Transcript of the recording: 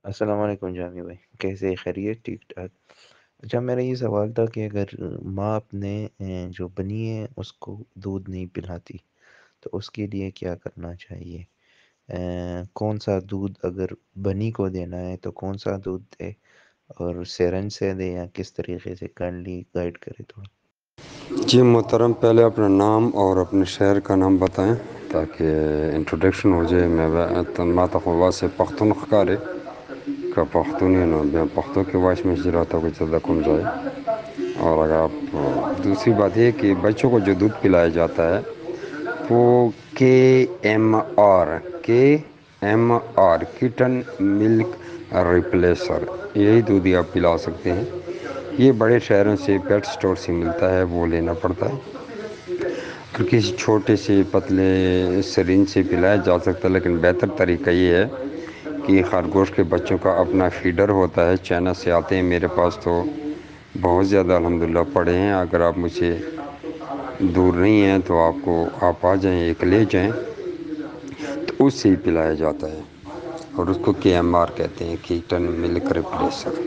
السلام علیکم جامی بھائی، کیسے خیریت؟ ٹھیک ٹھاک۔ اچھا، میرا یہ سوال تھا کہ اگر ماں اپنے جو بنی ہے اس کو دودھ نہیں پلاتی تو اس کے لیے کیا کرنا چاہیے؟ کون سا دودھ اگر بنی کو دینا ہے تو کون سا دودھ دے، اور سیرنج سے دے یا کس طریقے سے؟ کائنڈلی گائیڈ کرے تھوڑا۔ جی محترم، پہلے اپنا نام اور اپنے شہر کا نام بتائیں تاکہ انٹروڈکشن ہو جائے۔ میں تخوا سے پختونخوا کا پختونی نو بیا پختوں کے واش میں جراتا کو چلتا کم جائے۔ اور اگر آپ دوسری بات یہ کہ بچوں کو جو دودھ پلایا جاتا ہے وہ کے ایم آر کٹن ملک ریپلیسر، یہی دودھ ہی آپ پلا سکتے ہیں۔ یہ بڑے شہروں سے پیٹ سٹور سے ملتا ہے، وہ لینا پڑتا ہے۔ اگر کسی چھوٹے سے پتلے سرنج سے پلایا جا سکتا ہے، لیکن بہتر طریقہ یہ ہے کہ خرگوش کے بچوں کا اپنا فیڈر ہوتا ہے، چائنا سے آتے ہیں میرے پاس، تو بہت زیادہ الحمدللہ پڑے ہیں۔ اگر آپ مجھ سے دور نہیں ہیں تو آپ آ جائیں، ایک لے جائیں، تو اس سے ہی پلایا جاتا ہے، اور اس کو کے ایم آر کہتے ہیں، کیٹن ملک ریپلیسر۔